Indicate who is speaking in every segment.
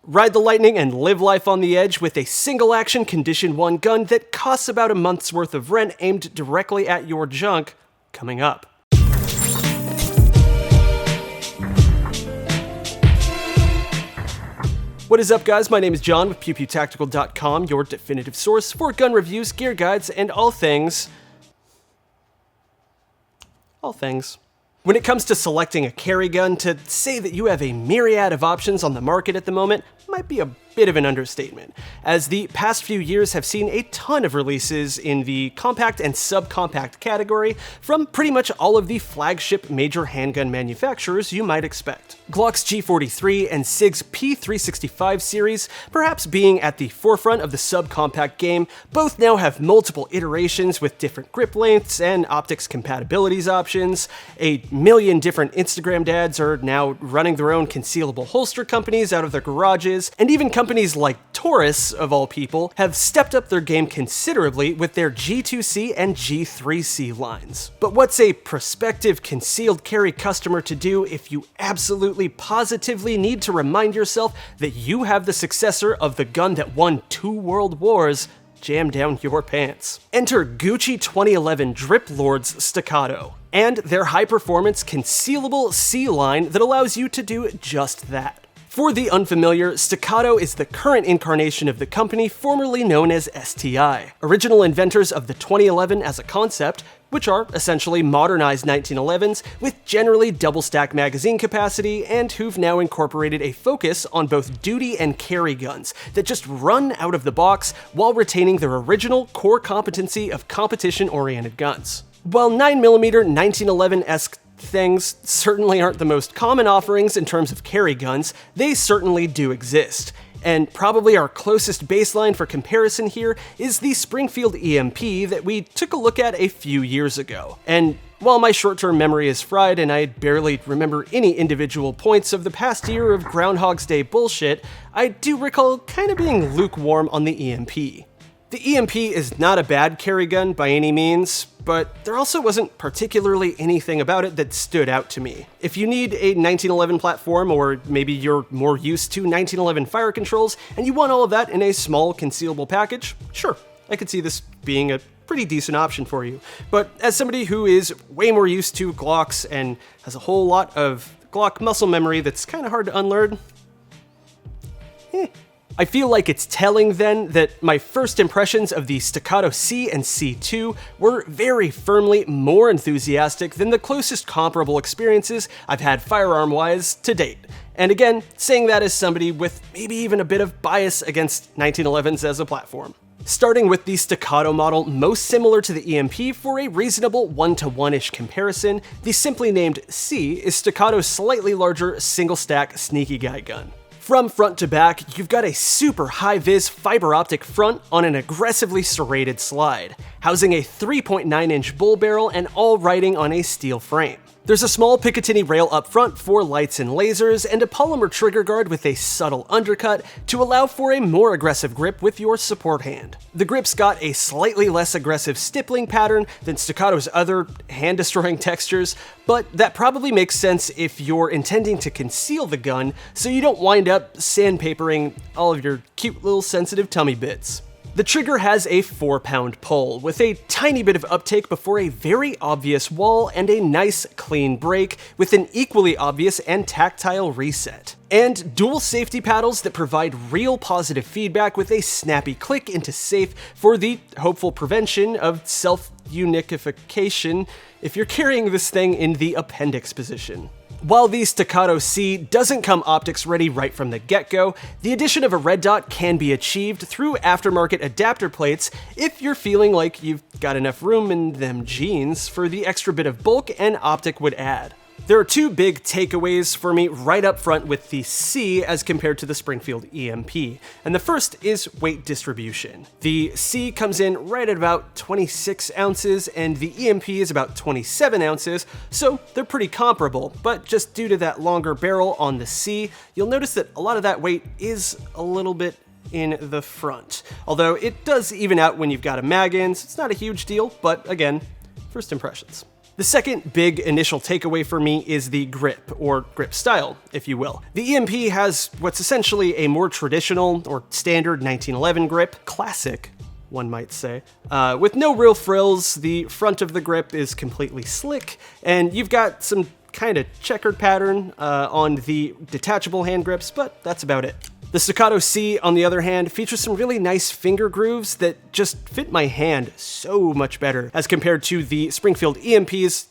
Speaker 1: Ride the lightning and live life on the edge with a single-action Condition 1 gun that costs about a month's worth of rent aimed directly at your junk, coming up. What is up, guys? My name is John with PewPewTactical.com, your definitive source for gun reviews, gear guides, and all things. When it comes to selecting a carry gun, to say that you have a myriad of options on the market at the moment might be a bit of an understatement, as the past few years have seen a ton of releases in the compact and subcompact category from pretty much all of the flagship major handgun manufacturers you might expect. Glock's G43 and SIG's P365 series, perhaps being at the forefront of the subcompact game, both now have multiple iterations with different grip lengths and optics compatibilities options. A million different Instagram dads are now running their own concealable holster companies out of their garages, and even companies like Taurus, of all people, have stepped up their game considerably with their G2C and G3C lines. But what's a prospective concealed carry customer to do if you absolutely positively need to remind yourself that you have the successor of the gun that won 2 world wars jammed down your pants? Enter Gucci 2011 Drip Lords Staccato and their high-performance concealable C line that allows you to do just that. For the unfamiliar, Staccato is the current incarnation of the company formerly known as STI, original inventors of the 2011 as a concept, which are essentially modernized 1911s with generally double-stack magazine capacity, and who've now incorporated a focus on both duty and carry guns that just run out of the box while retaining their original core competency of competition-oriented guns. While 9mm 1911-esque things certainly aren't the most common offerings in terms of carry guns, they certainly do exist. And probably our closest baseline for comparison here is the Springfield Emp that we took a look at a few years ago. And while my short-term memory is fried and I barely remember any individual points of the past year of Groundhog's Day bullshit, I do recall kind of being lukewarm on the EMP. The EMP is not a bad carry gun by any means, but there also wasn't particularly anything about it that stood out to me. If you need a 1911 platform, or maybe you're more used to 1911 fire controls, and you want all of that in a small concealable package, sure, I could see this being a pretty decent option for you. But as somebody who is way more used to Glocks and has a whole lot of Glock muscle memory that's kind of hard to unlearn, I feel like it's telling then that my first impressions of the Staccato C and C2 were very firmly more enthusiastic than the closest comparable experiences I've had firearm-wise to date. And again, saying that as somebody with maybe even a bit of bias against 1911s as a platform. Starting with the Staccato model most similar to the EMP for a reasonable 1-to-1-ish comparison, the simply named C is Staccato's slightly larger single-stack sneaky guy gun. From front to back, you've got a super high-vis fiber optic front on an aggressively serrated slide, housing a 3.9-inch bull barrel and all riding on a steel frame. There's a small Picatinny rail up front for lights and lasers, and a polymer trigger guard with a subtle undercut to allow for a more aggressive grip with your support hand. The grip's got a slightly less aggressive stippling pattern than Staccato's other hand-destroying textures, but that probably makes sense if you're intending to conceal the gun so you don't wind up sandpapering all of your cute little sensitive tummy bits. The trigger has a 4-pound pull, with a tiny bit of uptake before a very obvious wall and a nice clean break with an equally obvious and tactile reset. And dual safety paddles that provide real positive feedback with a snappy click into safe for the hopeful prevention of self-unification if you're carrying this thing in the appendix position. While the Staccato C doesn't come optics ready right from the get-go, the addition of a red dot can be achieved through aftermarket adapter plates if you're feeling like you've got enough room in them jeans for the extra bit of bulk an optic would add. There are two big takeaways for me right up front with the C as compared to the Springfield EMP, and the first is weight distribution. The C comes in right at about 26 ounces, and the EMP is about 27 ounces, so they're pretty comparable, but just due to that longer barrel on the C, you'll notice that a lot of that weight is a little bit in the front. Although it does even out when you've got a mag in, so it's not a huge deal, but again, first impressions. The second big initial takeaway for me is the grip, or grip style, if you will. The EMP has what's essentially a more traditional or standard 1911 grip, classic, one might say. With no real frills, the front of the grip is completely slick, and you've got some kind of checkered pattern on the detachable hand grips, but that's about it. The Staccato C, on the other hand, features some really nice finger grooves that just fit my hand so much better as compared to the Springfield EMP's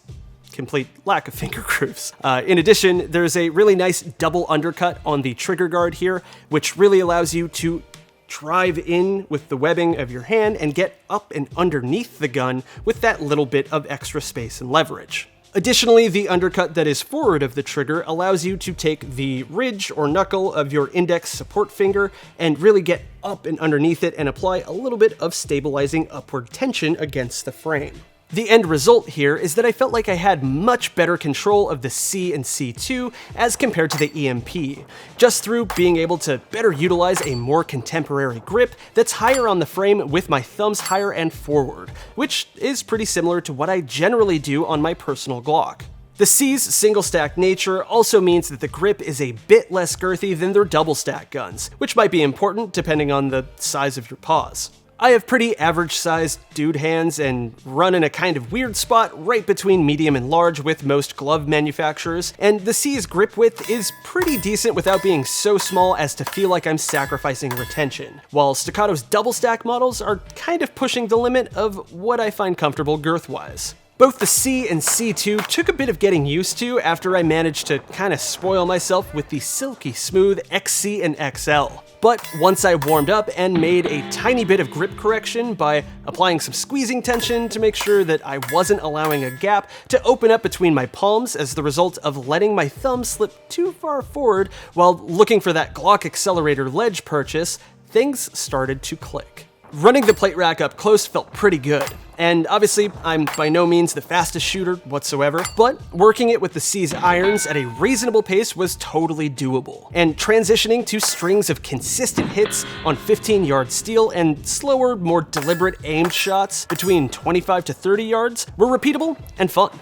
Speaker 1: complete lack of finger grooves. In addition, there's a really nice double undercut on the trigger guard here, which really allows you to drive in with the webbing of your hand and get up and underneath the gun with that little bit of extra space and leverage. Additionally, the undercut that is forward of the trigger allows you to take the ridge or knuckle of your index support finger and really get up and underneath it and apply a little bit of stabilizing upward tension against the frame. The end result here is that I felt like I had much better control of the C and C2 as compared to the EMP, just through being able to better utilize a more contemporary grip that's higher on the frame with my thumbs higher and forward, which is pretty similar to what I generally do on my personal Glock. The C's single stack nature also means that the grip is a bit less girthy than their double stack guns, which might be important depending on the size of your paws. I have pretty average-sized dude hands and run in a kind of weird spot right between medium and large with most glove manufacturers, and the C's grip width is pretty decent without being so small as to feel like I'm sacrificing retention, while Staccato's double stack models are kind of pushing the limit of what I find comfortable girth-wise. Both the C and C2 took a bit of getting used to after I managed to kind of spoil myself with the silky smooth XC and XL. But once I warmed up and made a tiny bit of grip correction by applying some squeezing tension to make sure that I wasn't allowing a gap to open up between my palms as the result of letting my thumb slip too far forward while looking for that Glock accelerator ledge purchase, things started to click. Running the plate rack up close felt pretty good, and obviously I'm by no means the fastest shooter whatsoever, but working it with the C's irons at a reasonable pace was totally doable, and transitioning to strings of consistent hits on 15-yard steel and slower, more deliberate aimed shots between 25 to 30 yards were repeatable and fun.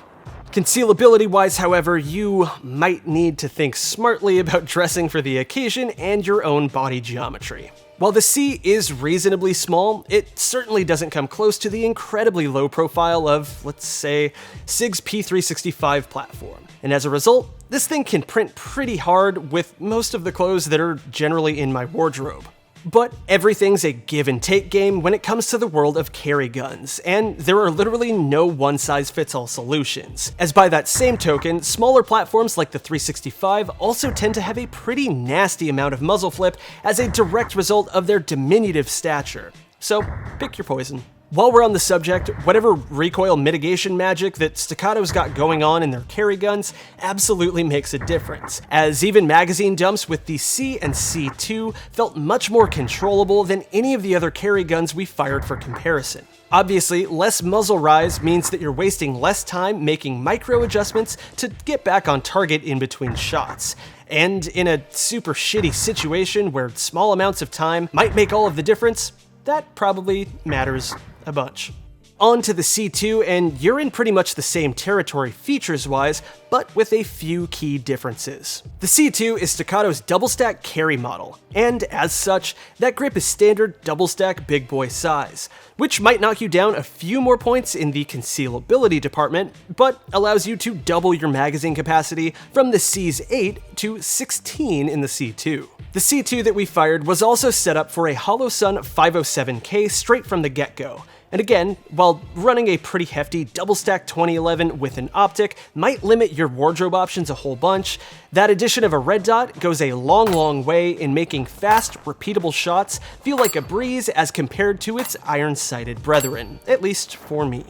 Speaker 1: Concealability-wise, however, you might need to think smartly about dressing for the occasion and your own body geometry. While the C is reasonably small, it certainly doesn't come close to the incredibly low profile of, let's say, SIG's P365 platform. And as a result, this thing can print pretty hard with most of the clothes that are generally in my wardrobe. But everything's a give and take game when it comes to the world of carry guns, and there are literally no one-size-fits-all solutions. As by that same token, smaller platforms like the 365 also tend to have a pretty nasty amount of muzzle flip as a direct result of their diminutive stature. So, pick your poison. While we're on the subject, whatever recoil mitigation magic that Staccato's got going on in their carry guns absolutely makes a difference, as even magazine dumps with the C and C2 felt much more controllable than any of the other carry guns we fired for comparison. Obviously, less muzzle rise means that you're wasting less time making micro adjustments to get back on target in between shots. And in a super shitty situation where small amounts of time might make all of the difference, that probably matters a bunch. On to the C2, and you're in pretty much the same territory features-wise, but with a few key differences. The C2 is Staccato's double-stack carry model, and as such, that grip is standard double-stack big boy size, which might knock you down a few more points in the concealability department, but allows you to double your magazine capacity from the C's 8 to 16 in the C2. The C2 that we fired was also set up for a HoloSun 507K straight from the get-go. And again, while running a pretty hefty double-stack 2011 with an optic might limit your wardrobe options a whole bunch, that addition of a red dot goes a long way in making fast, repeatable shots feel like a breeze as compared to its iron-sighted brethren, at least for me.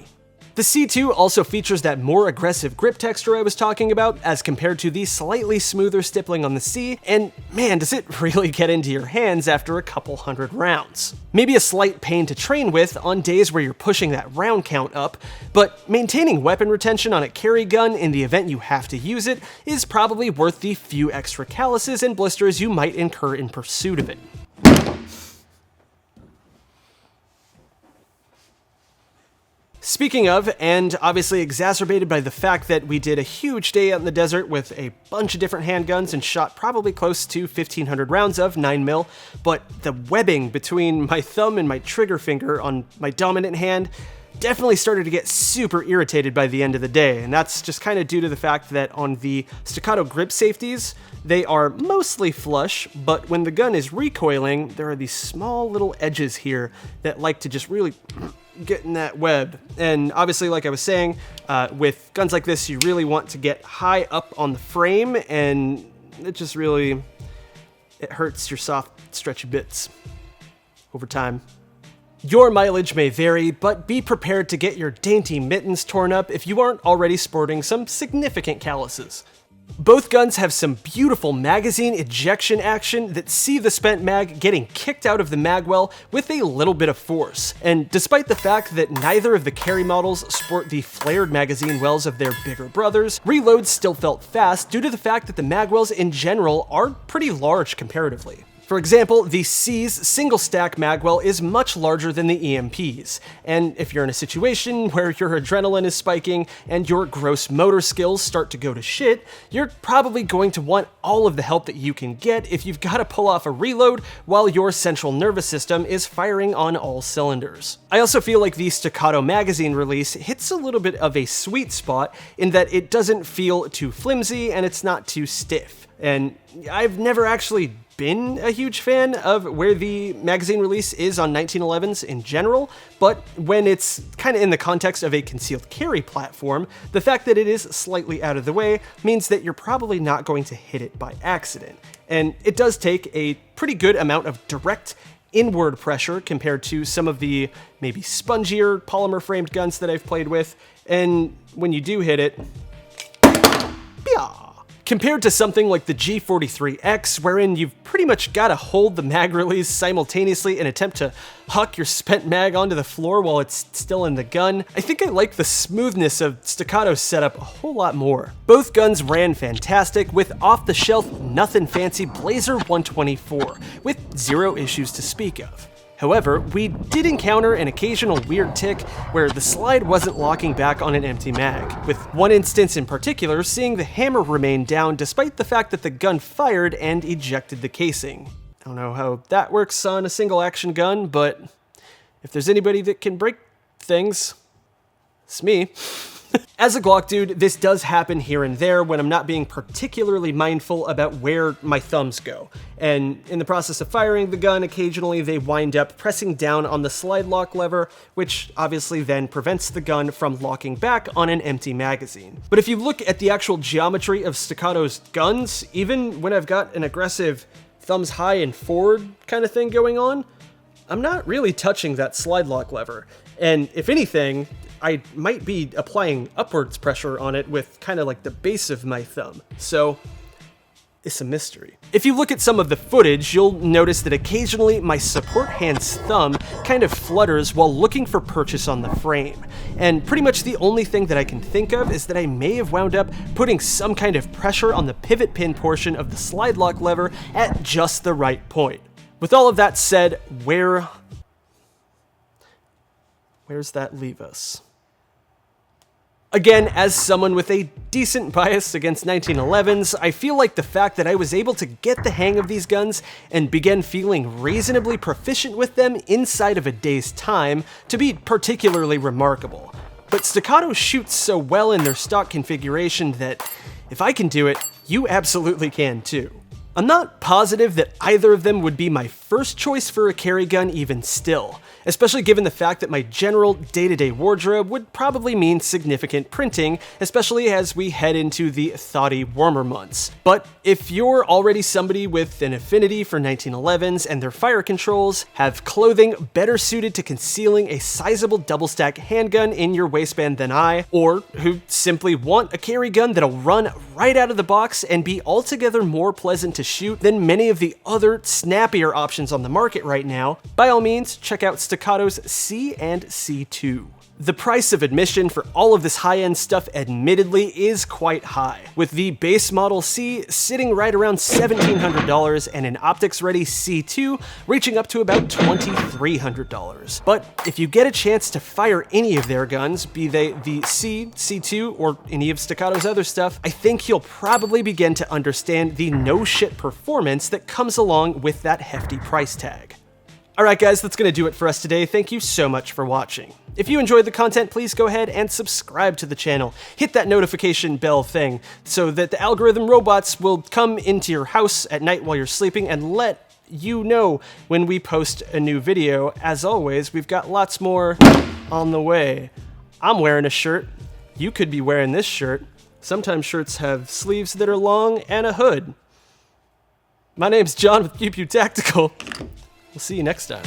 Speaker 1: The C2 also features that more aggressive grip texture I was talking about as compared to the slightly smoother stippling on the C, and man, does it really get into your hands after a couple hundred rounds. Maybe a slight pain to train with on days where you're pushing that round count up, but maintaining weapon retention on a carry gun in the event you have to use it is probably worth the few extra calluses and blisters you might incur in pursuit of it. Speaking of, and obviously exacerbated by the fact that we did a huge day out in the desert with a bunch of different handguns and shot probably close to 1,500 rounds of 9mm, but the webbing between my thumb and my trigger finger on my dominant hand definitely started to get super irritated by the end of the day, and that's just kind of due to the fact that on the Staccato grip safeties, they are mostly flush, but when the gun is recoiling, there are these small little edges here that like to just really get in that web. And obviously, like I was saying, with guns like this, you really want to get high up on the frame, and it hurts your soft, stretchy bits over time. Your mileage may vary, but be prepared to get your dainty mittens torn up if you aren't already sporting some significant calluses. Both guns have some beautiful magazine ejection action that see the spent mag getting kicked out of the magwell with a little bit of force. And despite the fact that neither of the carry models sport the flared magazine wells of their bigger brothers, reloads still felt fast due to the fact that the magwells in general are pretty large comparatively. For example, the C's single stack magwell is much larger than the EMP's, and if you're in a situation where your adrenaline is spiking and your gross motor skills start to go to shit, you're probably going to want all of the help that you can get if you've got to pull off a reload while your central nervous system is firing on all cylinders. I also feel like the Staccato magazine release hits a little bit of a sweet spot in that it doesn't feel too flimsy and it's not too stiff. And I've never actually been a huge fan of where the magazine release is on 1911s in general, but when it's kind of in the context of a concealed carry platform, the fact that it is slightly out of the way means that you're probably not going to hit it by accident. And it does take a pretty good amount of direct inward pressure compared to some of the maybe spongier polymer framed guns that I've played with, and when you do hit it, bia! Compared to something like the G43X, wherein you've pretty much got to hold the mag release simultaneously and attempt to huck your spent mag onto the floor while it's still in the gun, I think I like the smoothness of Staccato's setup a whole lot more. Both guns ran fantastic with off-the-shelf, nothing fancy Blazer 124, with zero issues to speak of. However, we did encounter an occasional weird tick where the slide wasn't locking back on an empty mag, with one instance in particular seeing the hammer remain down despite the fact that the gun fired and ejected the casing. I don't know how that works on a single action gun, but if there's anybody that can break things, it's me. As a Glock dude, this does happen here and there when I'm not being particularly mindful about where my thumbs go. And in the process of firing the gun, occasionally they wind up pressing down on the slide lock lever, which obviously then prevents the gun from locking back on an empty magazine. But if you look at the actual geometry of Staccato's guns, even when I've got an aggressive thumbs high and forward kind of thing going on, I'm not really touching that slide lock lever. And if anything, I might be applying upwards pressure on it with kind of like the base of my thumb. So it's a mystery. If you look at some of the footage, you'll notice that occasionally my support hand's thumb kind of flutters while looking for purchase on the frame. And pretty much the only thing that I can think of is that I may have wound up putting some kind of pressure on the pivot pin portion of the slide lock lever at just the right point. With all of that said, where's that leave us? Again, as someone with a decent bias against 1911s, I feel like the fact that I was able to get the hang of these guns and begin feeling reasonably proficient with them inside of a day's time to be particularly remarkable. But Staccato shoots so well in their stock configuration that if I can do it, you absolutely can too. I'm not positive that either of them would be my first choice for a carry gun even still, especially given the fact that my general day-to-day wardrobe would probably mean significant printing, especially as we head into the thawdy warmer months. But if you're already somebody with an affinity for 1911s and their fire controls, have clothing better suited to concealing a sizable double-stack handgun in your waistband than I, or who simply want a carry gun that'll run right out of the box and be altogether more pleasant to shoot than many of the other snappier options on the market right now, by all means, check out Staccato's C and C2. The price of admission for all of this high-end stuff admittedly is quite high, with the base Model C sitting right around $1,700 and an optics-ready C2 reaching up to about $2,300. But if you get a chance to fire any of their guns, be they the C, C2, or any of Staccato's other stuff, I think you'll probably begin to understand the no-shit performance that comes along with that hefty price tag. Alright guys, that's gonna do it for us today. Thank you so much for watching. If you enjoyed the content, please go ahead and subscribe to the channel. Hit that notification bell thing so that the algorithm robots will come into your house at night while you're sleeping and let you know when we post a new video. As always, we've got lots more on the way. I'm wearing a shirt. You could be wearing this shirt. Sometimes shirts have sleeves that are long and a hood. My name's John with Pew Pew Tactical. We'll see you next time.